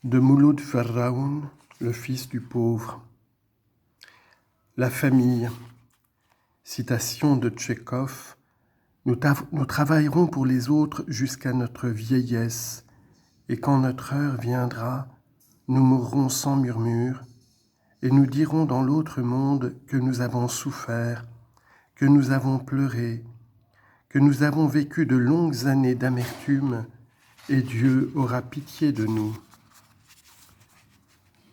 De Mouloud Farraoun, le fils du pauvre. La famille. Citation de Tchekhov. Nous travaillerons pour les autres jusqu'à notre vieillesse, et quand notre heure viendra, nous mourrons sans murmure, et nous dirons dans l'autre monde que nous avons souffert, que nous avons pleuré, que nous avons vécu de longues années d'amertume, et Dieu aura pitié de nous.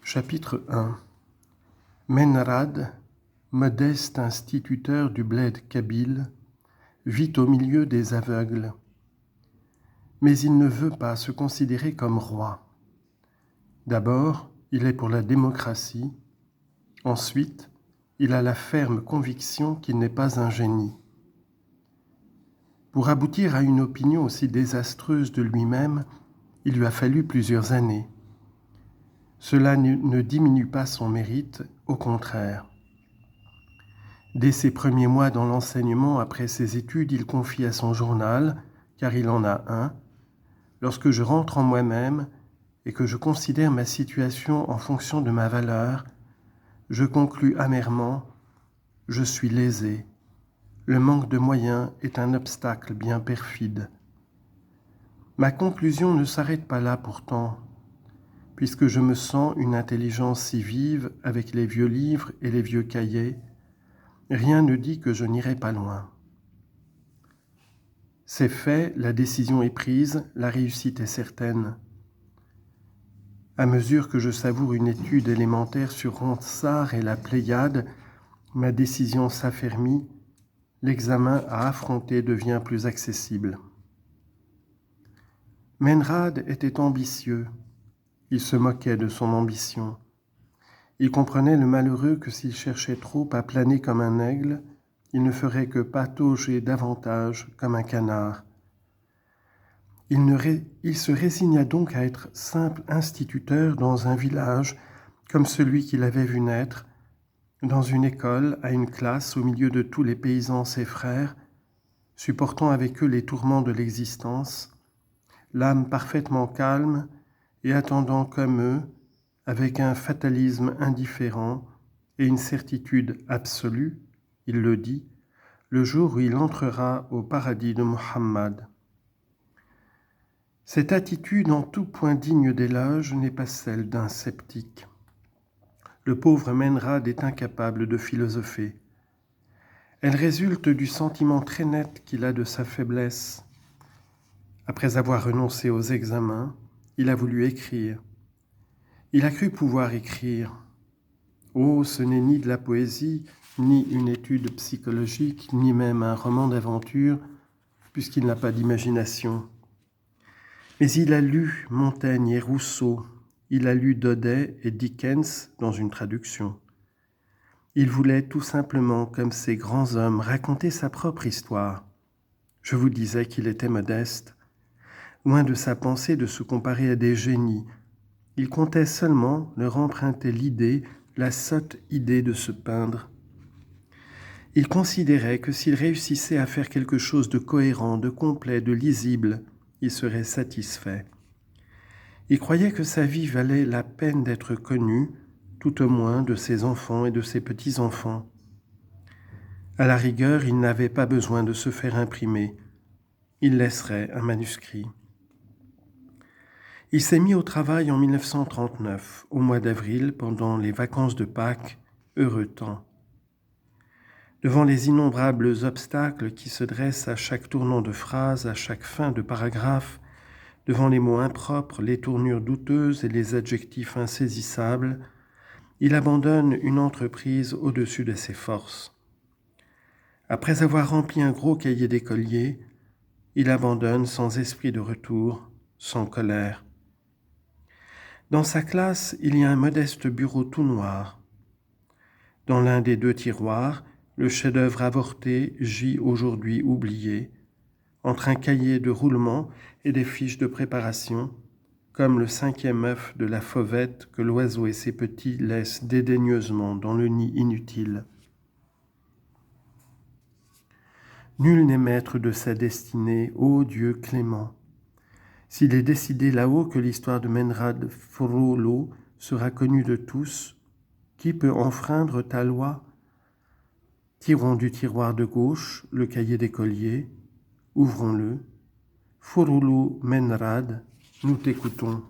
Chapitre 1. Menrad, modeste instituteur du bled kabyle, vit au milieu des aveugles. Mais il ne veut pas se considérer comme roi. D'abord, il est pour la démocratie. Ensuite, il a la ferme conviction qu'il n'est pas un génie. Pour aboutir à une opinion aussi désastreuse de lui-même, il lui a fallu plusieurs années. Cela ne diminue pas son mérite, au contraire. Dès ses premiers mois dans l'enseignement après ses études, il confie à son journal, car il en a un, « Lorsque je rentre en moi-même et que je considère ma situation en fonction de ma valeur, je conclus amèrement, je suis lésé. Le manque de moyens est un obstacle bien perfide. » Ma conclusion ne s'arrête pas là pourtant, puisque je me sens une intelligence si vive avec les vieux livres et les vieux cahiers, rien ne dit que je n'irai pas loin. C'est fait, la décision est prise, la réussite est certaine. À mesure que je savoure une étude élémentaire sur Ronsard et la Pléiade, ma décision s'affermit, l'examen à affronter devient plus accessible. Menrad était ambitieux. Il se moquait de son ambition. Il comprenait le malheureux que s'il cherchait trop à planer comme un aigle, il ne ferait que patauger davantage comme un canard. Il se résigna donc à être simple instituteur dans un village comme celui qu'il avait vu naître, dans une école, à une classe, au milieu de tous les paysans ses frères, supportant avec eux les tourments de l'existence, l'âme parfaitement calme et attendant comme eux, avec un fatalisme indifférent et une certitude absolue, il le dit, le jour où il entrera au paradis de Muhammad. Cette attitude en tout point digne d'éloge n'est pas celle d'un sceptique. Le pauvre Menrad est incapable de philosopher. Elle résulte du sentiment très net qu'il a de sa faiblesse. Après avoir renoncé aux examens, il a voulu écrire. Il a cru pouvoir écrire. Oh, ce n'est ni de la poésie, ni une étude psychologique, ni même un roman d'aventure, puisqu'il n'a pas d'imagination. Mais il a lu Montaigne et Rousseau, il a lu Daudet et Dickens dans une traduction. Il voulait tout simplement, comme ces grands hommes, raconter sa propre histoire. Je vous disais qu'il était modeste. Loin de sa pensée de se comparer à des génies, il comptait seulement leur emprunter l'idée, la sotte idée de se peindre. Il considérait que s'il réussissait à faire quelque chose de cohérent, de complet, de lisible, il serait satisfait. Il croyait que sa vie valait la peine d'être connue, tout au moins de ses enfants et de ses petits-enfants. À la rigueur, il n'avait pas besoin de se faire imprimer. Il laisserait un manuscrit. Il s'est mis au travail en 1939, au mois d'avril, pendant les vacances de Pâques, heureux temps. Devant les innombrables obstacles qui se dressent à chaque tournant de phrase, à chaque fin de paragraphe, devant les mots impropres, les tournures douteuses et les adjectifs insaisissables, il abandonne une entreprise au-dessus de ses forces. Après avoir rempli un gros cahier d'écolier, il abandonne sans esprit de retour, sans colère. Dans sa classe, il y a un modeste bureau tout noir. Dans l'un des 2 tiroirs, le chef-d'œuvre avorté gît aujourd'hui oublié, entre un cahier de roulement et des fiches de préparation, comme le 5e œuf de la fauvette que l'oiseau et ses petits laissent dédaigneusement dans le nid inutile. Nul n'est maître de sa destinée, ô Dieu clément. S'il est décidé là-haut que l'histoire de Menrad Frollo sera connue de tous, qui peut enfreindre ta loi? Tirons du tiroir de gauche le cahier d'écolier, ouvrons-le. Frollo Menrad, nous t'écoutons.